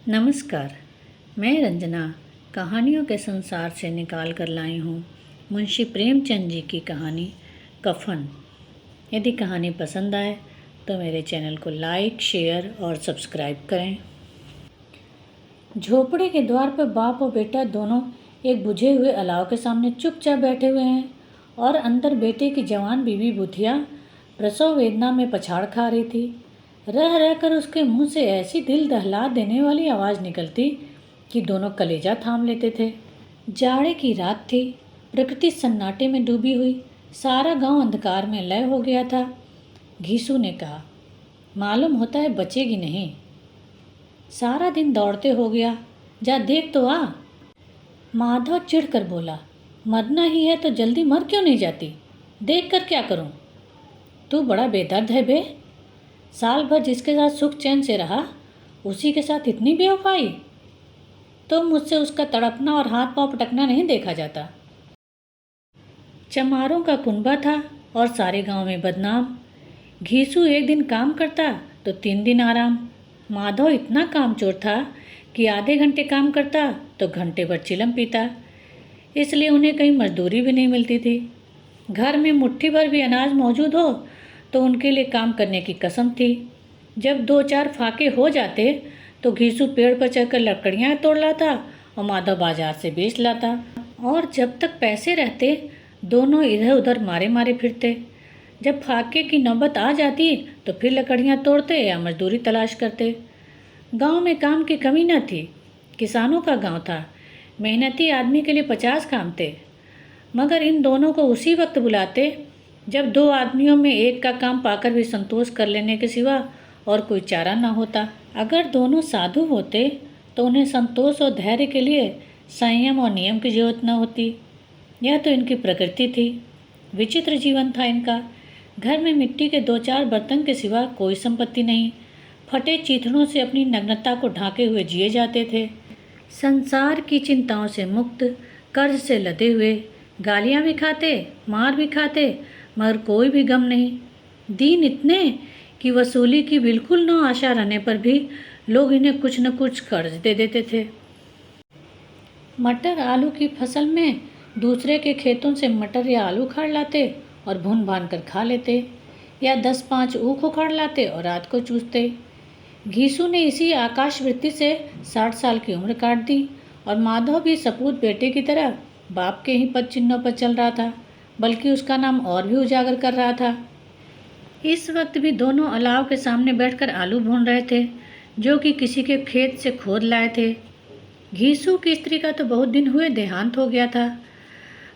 नमस्कार। मैं रंजना कहानियों के संसार से निकाल कर लाई हूँ मुंशी प्रेमचंद जी की कहानी कफन। यदि कहानी पसंद आए तो मेरे चैनल को लाइक, शेयर और सब्सक्राइब करें। झोपड़े के द्वार पर बाप और बेटा दोनों एक बुझे हुए अलाव के सामने चुपचाप बैठे हुए हैं और अंदर बेटे की जवान बीवी बुधिया प्रसव वेदना में पछाड़ खा रही थी। रह रहकर उसके मुंह से ऐसी दिल दहला देने वाली आवाज़ निकलती कि दोनों कलेजा थाम लेते थे। जाड़े की रात थी, प्रकृति सन्नाटे में डूबी हुई, सारा गांव अंधकार में लय हो गया था। घीसू ने कहा, मालूम होता है बचेगी नहीं। सारा दिन दौड़ते हो गया, जा देख तो आ। माधव चिढ़कर बोला, मरना ही है तो जल्दी मर क्यों नहीं जाती? देख कर क्या करूं? तू बड़ा बेदर्द है बे। साल भर जिसके साथ सुख चैन से रहा, उसी के साथ इतनी बेवफाई। तो मुझसे उसका तड़पना और हाथ पांव पटकना नहीं देखा जाता। चमारों का कुनबा था और सारे गांव में बदनाम। घीसू एक दिन काम करता तो 3 दिन आराम। माधव इतना कामचोर था कि आधे घंटे काम करता तो घंटे भर चिलम पीता। इसलिए उन्हें कहीं मजदूरी भी नहीं मिलती थी। घर में मुट्ठी भर भी अनाज मौजूद हो तो उनके लिए काम करने की कसम थी। जब 2-4 फाके हो जाते तो घीसू पेड़ पर चढ़कर लकड़ियाँ तोड़ लाता और माधव बाजार से बेच लाता। और जब तक पैसे रहते दोनों इधर उधर मारे मारे फिरते। जब फाके की नौबत आ जाती तो फिर लकड़ियाँ तोड़ते या मजदूरी तलाश करते। गांव में काम की कमी न थी। किसानों का गांव था, मेहनती आदमी के लिए 50 काम थे। मगर इन दोनों को उसी वक्त बुलाते जब 2 आदमियों में एक का काम पाकर भी संतोष कर लेने के सिवा और कोई चारा न होता। अगर दोनों साधु होते तो उन्हें संतोष और धैर्य के लिए संयम और नियम की जरूरत न होती। यह तो इनकी प्रकृति थी। विचित्र जीवन था इनका। घर में मिट्टी के 2-4 बर्तन के सिवा कोई संपत्ति नहीं। फटे चीथड़ों से अपनी नग्नता को ढांके हुए जिए जाते थे। संसार की चिंताओं से मुक्त, कर्ज से लदे हुए, गालियाँ भी खाते, मार भी खाते, मगर कोई भी गम नहीं। दीन इतने कि वसूली की बिल्कुल न आशा रहने पर भी लोग इन्हें कुछ न कुछ कर्ज दे देते थे। मटर आलू की फसल में दूसरे के खेतों से मटर या आलू उखाड़ लाते और भून भान कर खा लेते, या 10-5 ऊख उखाड़ लाते और रात को चूसते। घीसू ने इसी आकाशवृत्ति से 60 साल की उम्र काट दी और माधव भी सपूत बेटे की तरह बाप के ही पद चिन्हों पर चल रहा था, बल्कि उसका नाम और भी उजागर कर रहा था। इस वक्त भी दोनों अलाव के सामने बैठकर आलू भून रहे थे, जो कि किसी के खेत से खोद लाए थे। घीसू की स्त्री का तो बहुत दिन हुए देहांत हो गया था।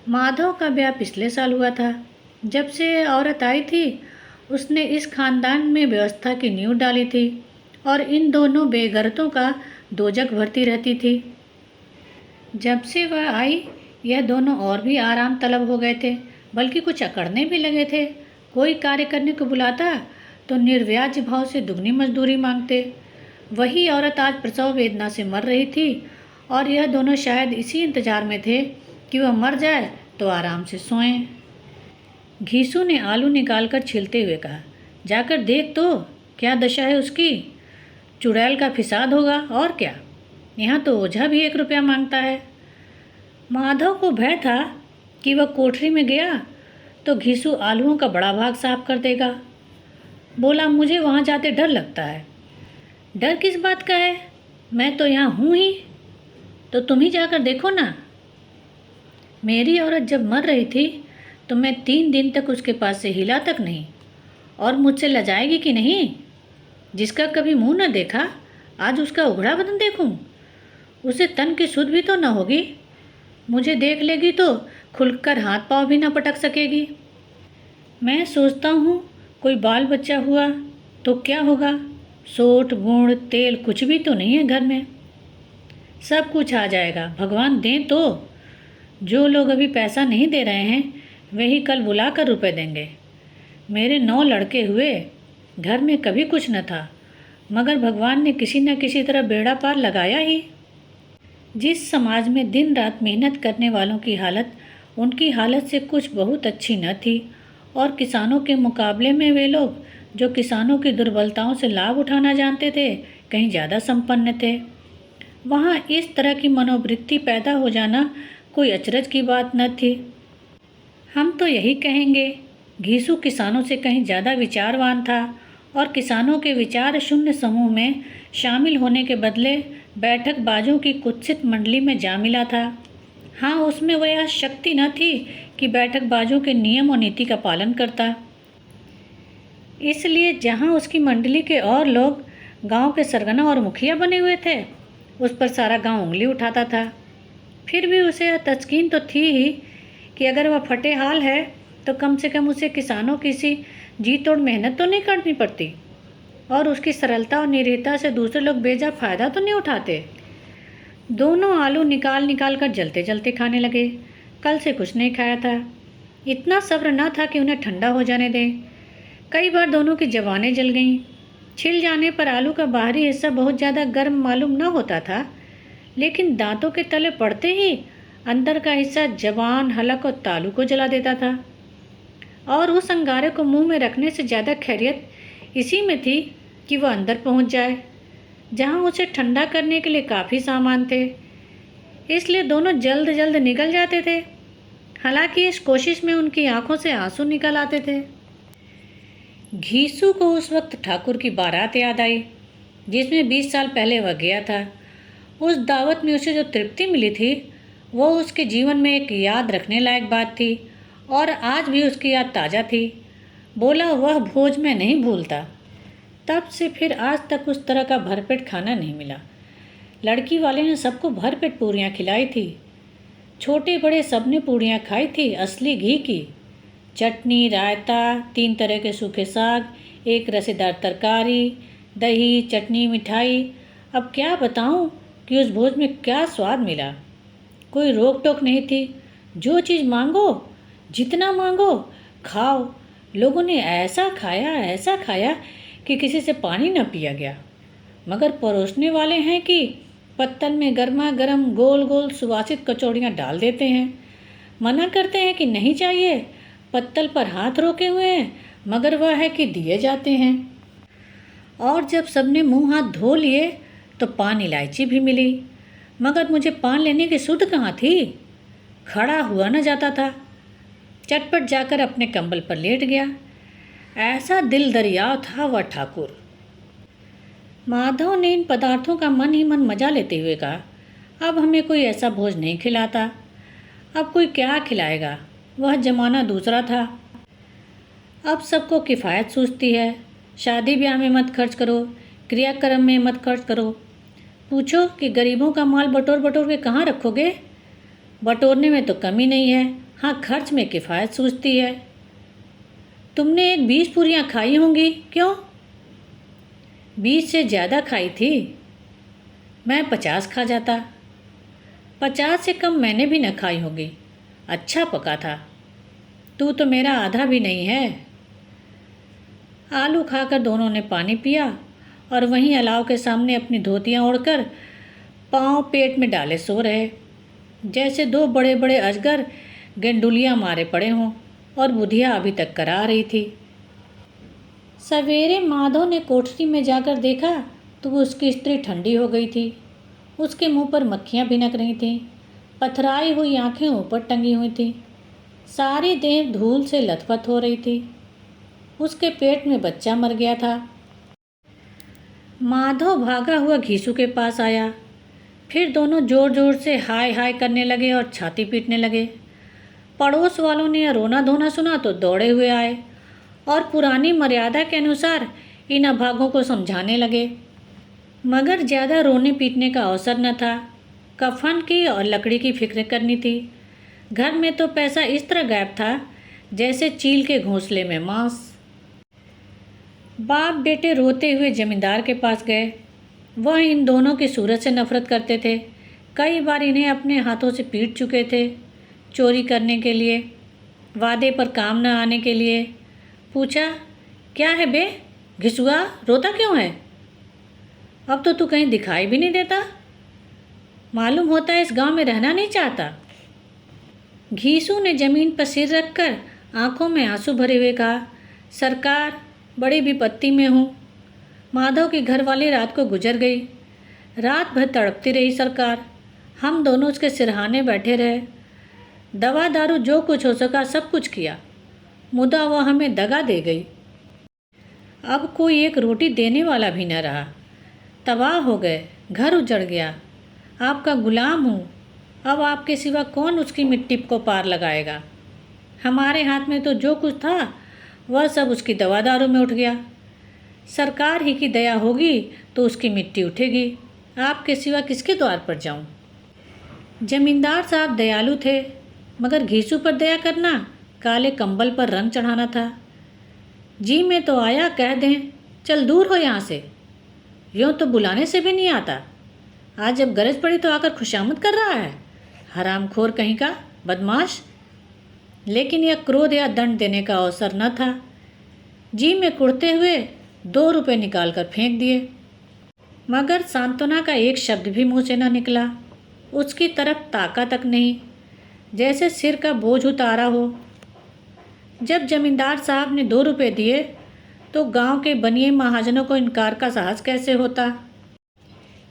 माधव का ब्याह पिछले साल हुआ था। जब से औरत आई थी उसने इस खानदान में व्यवस्था की नींव डाली थी और इन दोनों बेगरतों का दोजक भरती रहती थी। जब से वह आई यह दोनों और भी आराम तलब हो गए थे, बल्कि कुछ अकड़ने भी लगे थे। कोई कार्य करने को बुलाता तो निर्व्याज भाव से दुगनी मजदूरी मांगते। वही औरत आज प्रसव वेदना से मर रही थी और यह दोनों शायद इसी इंतजार में थे कि वह मर जाए तो आराम से सोएं। घीसू ने आलू निकालकर छीलते हुए कहा, जाकर देख तो क्या दशा है उसकी। चुड़ैल का फिसाद होगा और क्या। यहाँ तो ओझा भी 1 रुपया मांगता है। माधव को भय था कि वह कोठरी में गया तो घीसू आलूओं का बड़ा भाग साफ कर देगा। बोला, मुझे वहाँ जाते डर लगता है। डर किस बात का है, मैं तो यहाँ हूँ ही। तो तुम ही जाकर देखो ना। मेरी औरत जब मर रही थी तो मैं 3 दिन तक उसके पास से हिला तक नहीं। और मुझसे लजाएगी कि नहीं? जिसका कभी मुंह न देखा आज उसका उघड़ा बदन देखूं। उसे तन की सुध भी तो न होगी। मुझे देख लेगी तो खुलकर हाथ पांव भी न पटक सकेगी। मैं सोचता हूँ कोई बाल बच्चा हुआ तो क्या होगा। सोट गुण तेल कुछ भी तो नहीं है घर में। सब कुछ आ जाएगा, भगवान दें तो। जो लोग अभी पैसा नहीं दे रहे हैं वही कल बुलाकर रुपए देंगे। मेरे 9 लड़के हुए, घर में कभी कुछ न था, मगर भगवान ने किसी न किसी तरह बेड़ा पार लगाया ही। जिस समाज में दिन रात मेहनत करने वालों की हालत उनकी हालत से कुछ बहुत अच्छी न थी, और किसानों के मुकाबले में वे लोग जो किसानों की दुर्बलताओं से लाभ उठाना जानते थे कहीं ज़्यादा संपन्न थे। वहाँ इस तरह की मनोवृत्ति पैदा हो जाना कोई अचरज की बात न थी। हम तो यही कहेंगे, घीसू किसानों से कहीं ज़्यादा विचारवान था और किसानों के विचार शून्य समूह में शामिल होने के बदले बैठकबाजों की कुत्सित मंडली में जा मिला था। हाँ, उसमें वह यह शक्ति न थी कि बैठकबाजों के नियम और नीति का पालन करता। इसलिए जहाँ उसकी मंडली के और लोग गांव के सरगना और मुखिया बने हुए थे, उस पर सारा गांव उंगली उठाता था। फिर भी उसे यह तस्कीन तो थी ही कि अगर वह फटे हाल है तो कम से कम उसे किसानों की सी जी तोड़ मेहनत तो नहीं करनी पड़ती और उसकी सरलता और निर्भीकता से दूसरे लोग बेजा फ़ायदा तो नहीं उठाते। दोनों आलू निकाल निकाल कर जलते जलते खाने लगे। कल से कुछ नहीं खाया था। इतना सब्र न था कि उन्हें ठंडा हो जाने दें। कई बार दोनों की ज़बानें जल गईं। छिल जाने पर आलू का बाहरी हिस्सा बहुत ज़्यादा गर्म मालूम न होता था, लेकिन दांतों के तले पड़ते ही अंदर का हिस्सा जबान, हलक और तालू को जला देता था। और उस अंगारे को मुंह में रखने से ज़्यादा खैरियत इसी में थी कि वह अंदर पहुंच जाए, जहां उसे ठंडा करने के लिए काफ़ी सामान थे। इसलिए दोनों जल्द जल्द निकल जाते थे। हालांकि इस कोशिश में उनकी आंखों से आंसू निकल आते थे। घीसू को उस वक्त ठाकुर की बारात याद आई, जिसमें 20 साल पहले वह गया था। उस दावत में उसे जो तृप्ति मिली थी, वो उसके जीवन में एक याद रखने लायक बात थी और आज भी उसकी याद ताज़ा थी। बोला वह भोज में नहीं भूलता। तब से फिर आज तक उस तरह का भरपेट खाना नहीं मिला। लड़की वाले ने सबको भरपेट पूरियाँ खिलाई थी। छोटे बड़े सब ने पूरियाँ खाई थी, असली घी की। चटनी, रायता, 3 तरह के सूखे साग, एक रसेदार तरकारी, दही, चटनी, मिठाई। अब क्या बताऊं कि उस भोज में क्या स्वाद मिला। कोई रोक टोक नहीं थी। जो चीज़ मांगो, जितना मांगो, खाओ। लोगों ने ऐसा खाया कि किसी से पानी न पिया गया। मगर परोसने वाले हैं कि पत्तल में गर्मा गर्म गोल गोल सुवासित कचौड़ियाँ डाल देते हैं। मना करते हैं कि नहीं चाहिए। पत्तल पर हाथ रोके हुए हैं, मगर वह है कि दिए जाते हैं। और जब सबने मुंह हाथ धो लिए तो पान इलायची भी मिली, मगर मुझे पान लेने की सुध कहाँ थी। खड़ा हुआ न जाता था। चटपट जाकर अपने कंबल पर लेट गया। ऐसा दिल दरिया था वह ठाकुर। माधव ने इन पदार्थों का मन ही मन मजा लेते हुए कहा, अब हमें कोई ऐसा भोज नहीं खिलाता। अब कोई क्या खिलाएगा। वह जमाना दूसरा था। अब सबको किफ़ायत सूझती है। शादी ब्याह में मत खर्च करो, क्रियाक्रम में मत खर्च करो। पूछो कि गरीबों का माल बटोर बटोर के कहाँ रखोगे। बटोरने में तो कमी नहीं है, हाँ खर्च में किफ़ायत सूझती है। तुमने एक 20 पूरियाँ खाई होंगी, क्यों? 20 से ज़्यादा खाई थी। मैं 50 खा जाता। 50 से कम मैंने भी न खाई होगी। अच्छा पका था। तू तो मेरा आधा भी नहीं है। आलू खाकर दोनों ने पानी पिया और वहीं अलाव के सामने अपनी धोतियाँ ओढ़कर पाँव पेट में डाले सो रहे, जैसे 2 बड़े बड़े अजगर गेंडुलियाँ मारे पड़े हों और बुधिया अभी तक करा रही थी। सवेरे माधव ने कोठरी में जाकर देखा तो उसकी स्त्री ठंडी हो गई थी। उसके मुंह पर मक्खियाँ भिनक रही थीं। पथराई हुई आंखें ऊपर टंगी हुई थीं। सारी देह धूल से लथपथ हो रही थी। उसके पेट में बच्चा मर गया था। माधव भागा हुआ घीसू के पास आया। फिर दोनों जोर जोर से हाय हाय करने लगे और छाती पीटने लगे। पड़ोस वालों ने यह रोना धोना सुना तो दौड़े हुए आए और पुरानी मर्यादा के अनुसार इन अभागों को समझाने लगे। मगर ज़्यादा रोने पीटने का अवसर न था। कफन की और लकड़ी की फिक्र करनी थी। घर में तो पैसा इस तरह गायब था जैसे चील के घोंसले में मांस। बाप बेटे रोते हुए जमींदार के पास गए। वह इन दोनों की सूरत से नफरत करते थे। कई बार इन्हें अपने हाथों से पीट चुके थे, चोरी करने के लिए, वादे पर काम न आने के लिए। पूछा, क्या है बे घिसुआ, रोता क्यों है? अब तो तू कहीं दिखाई भी नहीं देता। मालूम होता है इस गांव में रहना नहीं चाहता। घीसू ने ज़मीन पर सिर रखकर आंखों में आंसू भरे हुए कहा, सरकार बड़ी विपत्ति में हूँ। माधव की घरवाली रात को गुजर गई। रात भर तड़पती रही सरकार। हम दोनों उसके सिरहाने बैठे रहे। दवा दारू जो कुछ हो सका सब कुछ किया, मुदा वह हमें दगा दे गई। अब कोई एक रोटी देने वाला भी न रहा। तबाह हो गए, घर उजड़ गया। आपका गुलाम हूँ। अब आपके सिवा कौन उसकी मिट्टी को पार लगाएगा। हमारे हाथ में तो जो कुछ था वह सब उसकी दवा दारू में उठ गया। सरकार ही की दया होगी तो उसकी मिट्टी उठेगी। आपके सिवा किसके द्वार पर जाऊं। जमींदार साहब दयालु थे, मगर घीसू पर दया करना काले कंबल पर रंग चढ़ाना था। जी में तो आया कह दें चल दूर हो यहाँ से, यूँ तो बुलाने से भी नहीं आता। आज जब गरज पड़ी तो आकर खुशामद कर रहा है। हरामखोर कहीं का बदमाश। लेकिन यह क्रोध या दंड देने का अवसर न था। जी में कुड़ते हुए 2 रुपये निकाल कर फेंक दिए, मगर सांत्वना का एक शब्द भी मुँह से न निकला। उसकी तरफ ताका तक नहीं, जैसे सिर का बोझ उतारा हो। जब जमींदार साहब ने 2 रुपये दिए तो गांव के बनिए महाजनों को इनकार का साहस कैसे होता।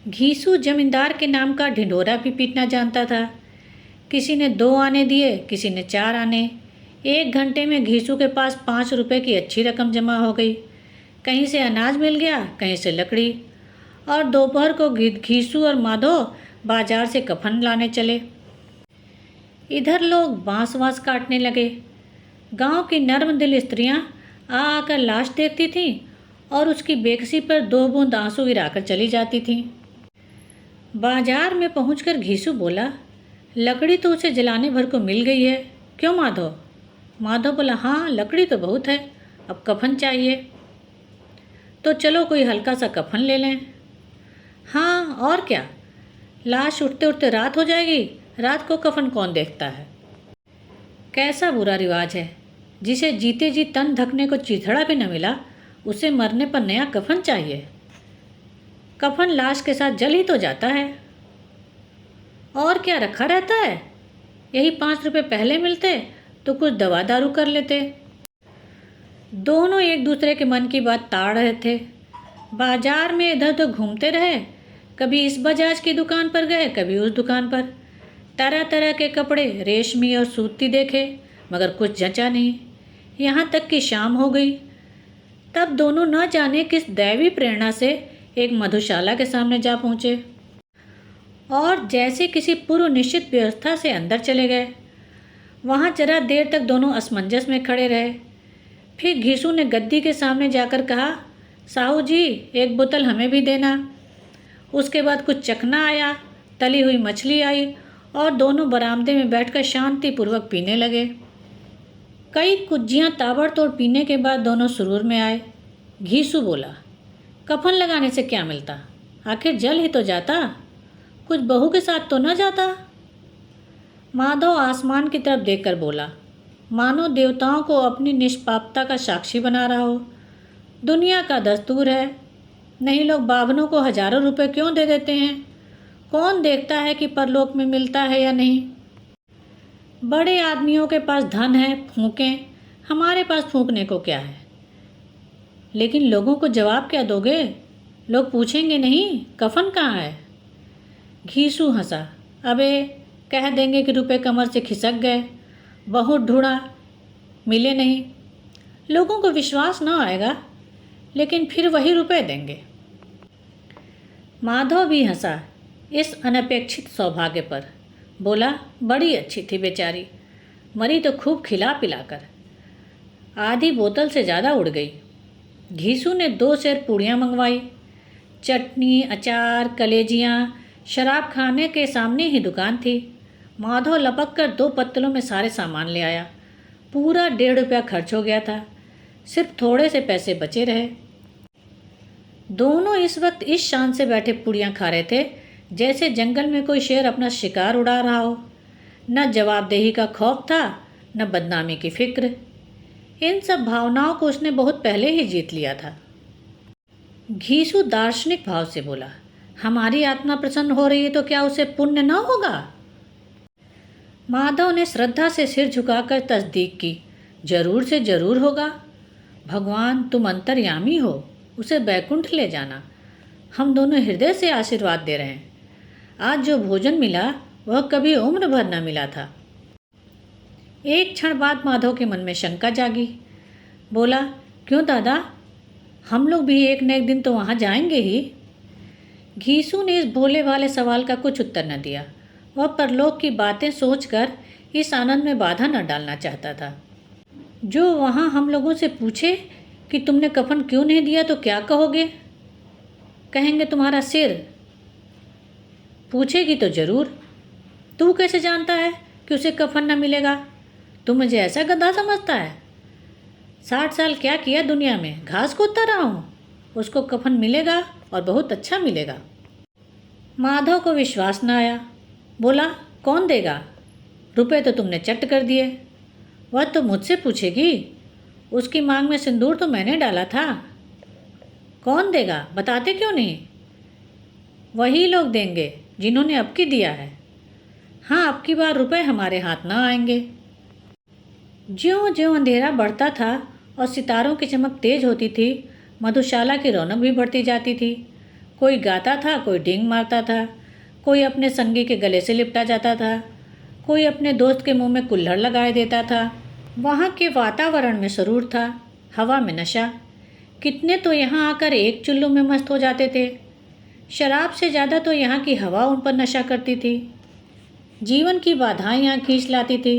घीसू जमींदार के नाम का ढिंढोरा भी पीटना जानता था। किसी ने 2 आने दिए, किसी ने 4 आने। 1 घंटे में घीसू के पास 5 रुपये की अच्छी रकम जमा हो गई। कहीं से अनाज मिल गया, कहीं से लकड़ी। और दोपहर को घीसू और माधो बाजार से कफन लाने चले। इधर लोग बांस वांस काटने लगे। गांव की नर्म दिल स्त्रियां आ आकर लाश देखती थीं और उसकी बेकसी पर 2 बूंद आंसू गिराकर चली जाती थीं। बाजार में पहुंचकर घीसू बोला, लकड़ी तो उसे जलाने भर को मिल गई है, क्यों माधव? माधव बोला, हाँ लकड़ी तो बहुत है, अब कफन चाहिए। तो चलो कोई हल्का सा कफन ले लें। हाँ और क्या, लाश उठते उठते रात हो जाएगी, रात को कफन कौन देखता है। कैसा बुरा रिवाज है, जिसे जीते जी तन ढकने को चिथड़ा भी न मिला उसे मरने पर नया कफन चाहिए। कफन लाश के साथ जल ही तो जाता है, और क्या रखा रहता है। यही 5 रुपये पहले मिलते तो कुछ दवा दारू कर लेते। दोनों एक दूसरे के मन की बात ताड़ रहे थे। बाजार में इधर उधर घूमते रहे, कभी इस बजाज की दुकान पर गए, कभी उस दुकान पर। तरह तरह के कपड़े रेशमी और सूती देखे, मगर कुछ जचा नहीं। यहाँ तक कि शाम हो गई। तब दोनों न जाने किस दैवी प्रेरणा से एक मधुशाला के सामने जा पहुँचे और जैसे किसी पूर्व निश्चित व्यवस्था से अंदर चले गए। वहाँ जरा देर तक दोनों असमंजस में खड़े रहे। फिर घीसू ने गद्दी के सामने जाकर कहा, साहू जी एक बोतल हमें भी देना। उसके बाद कुछ चखना आया, तली हुई मछली आई और दोनों बरामदे में बैठकर शांतिपूर्वक पीने लगे। कई कुज्जियाँ ताबड़तोड़ पीने के बाद दोनों सुरूर में आए। घीसू बोला, कफन लगाने से क्या मिलता, आखिर जल ही तो जाता, कुछ बहू के साथ तो न जाता। माधव आसमान की तरफ देखकर बोला, मानो देवताओं को अपनी निष्पापता का साक्षी बना रहा हो। दुनिया का दस्तूर है, नहीं लोग बाभनों को हजारों रुपए क्यों दे देते हैं। कौन देखता है कि परलोक में मिलता है या नहीं। बड़े आदमियों के पास धन है, फूकें, हमारे पास फूकने को क्या है। लेकिन लोगों को जवाब क्या दोगे? लोग पूछेंगे नहीं कफन कहाँ है। घीसू हंसा, अबे कह देंगे कि रुपए कमर से खिसक गए, बहुत ढूंढा मिले नहीं। लोगों को विश्वास न आएगा, लेकिन फिर वही रुपए देंगे। माधव भी हंसा इस अनपेक्षित सौभाग्य पर। बोला, बड़ी अच्छी थी बेचारी, मरी तो खूब खिला पिलाकर, आधी बोतल से ज़्यादा उड़ गई। घीसू ने 2 सेर पूड़ियाँ मंगवाई। चटनी, अचार, कलेजियाँ, शराब खाने के सामने ही दुकान थी। माधव लपक कर 2 पत्तलों में सारे सामान ले आया। पूरा 1.5 रुपया खर्च हो गया था, सिर्फ थोड़े से पैसे बचे रहे। दोनों इस वक्त इस शान से बैठे पूड़ियाँ खा रहे थे जैसे जंगल में कोई शेर अपना शिकार उड़ा रहा हो। न जवाबदेही का खौफ था, न बदनामी की फिक्र। इन सब भावनाओं को उसने बहुत पहले ही जीत लिया था। घीसू दार्शनिक भाव से बोला, हमारी आत्मा प्रसन्न हो रही है तो क्या उसे पुण्य न होगा। माधव ने श्रद्धा से सिर झुकाकर तस्दीक की, जरूर से जरूर होगा। भगवान तुम अंतर्यामी हो, उसे बैकुंठ ले जाना। हम दोनों हृदय से आशीर्वाद दे रहे हैं। आज जो भोजन मिला वह कभी उम्र भर न मिला था। एक क्षण बाद माधव के मन में शंका जागी। बोला, क्यों दादा, हम लोग भी एक न एक दिन तो वहाँ जाएंगे ही। घीसू ने इस भोले भाले सवाल का कुछ उत्तर न दिया। वह परलोक की बातें सोचकर इस आनंद में बाधा न डालना चाहता था। जो वहाँ हम लोगों से पूछे कि तुमने कफन क्यों नहीं दिया तो क्या कहोगे? कहेंगे तुम्हारा सिर। पूछेगी तो ज़रूर, तू कैसे जानता है कि उसे कफन न मिलेगा? तू मुझे ऐसा गधा समझता है? 60 साल क्या किया दुनिया में, घास खोदता रहा हूँ। उसको कफन मिलेगा और बहुत अच्छा मिलेगा। माधव को विश्वास न आया। बोला, कौन देगा? रुपए तो तुमने चट कर दिए। वह तो मुझसे पूछेगी। उसकी मांग में सिंदूर तो मैंने डाला था। कौन देगा, बताते क्यों नहीं? वही लोग देंगे जिन्होंने अब की दिया है। हाँ, अब की बार रुपए हमारे हाथ न आएंगे। ज्यों ज्यों अंधेरा बढ़ता था और सितारों की चमक तेज होती थी, मधुशाला की रौनक भी बढ़ती जाती थी। कोई गाता था, कोई डींग मारता था, कोई अपने संगी के गले से लिपटा जाता था, कोई अपने दोस्त के मुंह में कुल्हड़ लगाए देता था। वहाँ के वातावरण में सुरूर था, हवा में नशा। कितने तो यहाँ आकर एक चुल्लू में मस्त हो जाते थे। शराब से ज़्यादा तो यहाँ की हवा उन पर नशा करती थी। जीवन की बाधाएं यहाँ खींच लाती थी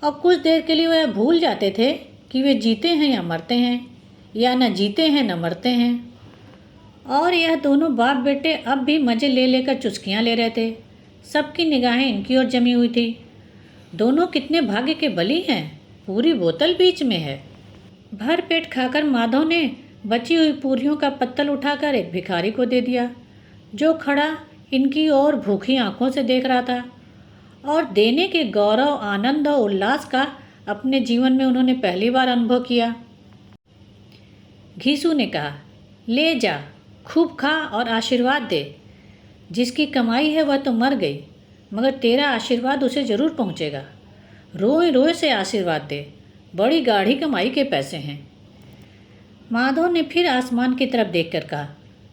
और कुछ देर के लिए वह भूल जाते थे कि वे जीते हैं या मरते हैं, या न जीते हैं न मरते हैं। और यह दोनों बाप बेटे अब भी मज़े ले लेकर चुस्कियाँ ले रहे थे। सबकी निगाहें इनकी ओर जमी हुई थी। दोनों कितने भाग्य के बली हैं, पूरी बोतल बीच में है। भर पेट खाकर माधव ने बची हुई पूरियों का पत्तल उठाकर एक भिखारी को दे दिया, जो खड़ा इनकी ओर भूखी आंखों से देख रहा था। और देने के गौरव, आनंद और उल्लास का अपने जीवन में उन्होंने पहली बार अनुभव किया। घीसू ने कहा, ले जा, खूब खा और आशीर्वाद दे। जिसकी कमाई है वह तो मर गई, मगर तेरा आशीर्वाद उसे ज़रूर पहुँचेगा। रोए रोए से आशीर्वाद दे, बड़ी गाढ़ी कमाई के पैसे हैं। माधव ने फिर आसमान की तरफ देखकर कहा,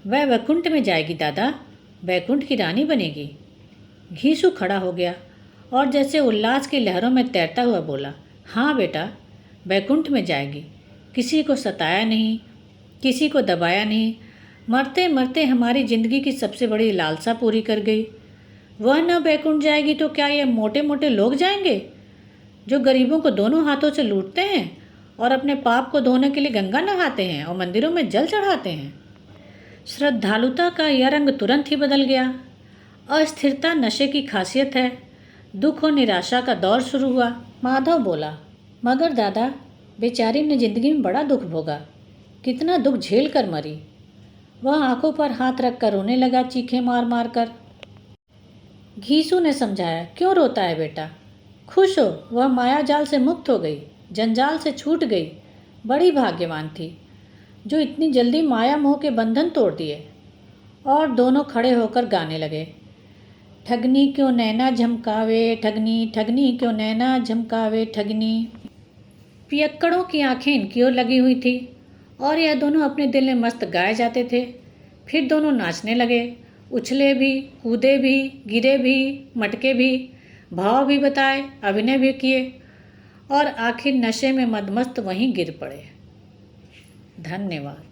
वह वैकुंठ में जाएगी दादा, वैकुंठ की रानी बनेगी। घीसू खड़ा हो गया और जैसे उल्लास की लहरों में तैरता हुआ बोला, हाँ बेटा, वैकुंठ में जाएगी। किसी को सताया नहीं, किसी को दबाया नहीं, मरते मरते हमारी ज़िंदगी की सबसे बड़ी लालसा पूरी कर गई। वह न वैकुंठ जाएगी तो क्या ये मोटे मोटे लोग जाएंगे, जो गरीबों को दोनों हाथों से लूटते हैं और अपने पाप को धोने के लिए गंगा नहाते हैं और मंदिरों में जल चढ़ाते हैं? श्रद्धालुता का यह रंग तुरंत ही बदल गया। अस्थिरता नशे की खासियत है। दुख और निराशा का दौर शुरू हुआ। माधव बोला, मगर दादा, बेचारी ने जिंदगी में बड़ा दुख भोगा, कितना दुख झेल कर मरी। वह आंखों पर हाथ रख कर रोने लगा, चीखें मार मार कर। घीसू ने समझाया, क्यों रोता है बेटा, खुश हो, वह माया जाल से मुक्त हो गई, जंजाल से छूट गई। बड़ी भाग्यवान थी जो इतनी जल्दी माया मोह के बंधन तोड़ दिए। और दोनों खड़े होकर गाने लगे, ठगनी क्यों नैना झमकावे ठगनी, ठगनी क्यों नैना झमकावे ठगनी। पियक्कड़ों की आंखें इनकी ओर लगी हुई थी और यह दोनों अपने दिल में मस्त गाए जाते थे। फिर दोनों नाचने लगे, उछले भी, कूदे भी, गिरे भी, मटके भी, भाव भी बताए, अभिनय भी किए और आखिर नशे में मदमस्त वहीं गिर पड़े। धन्यवाद।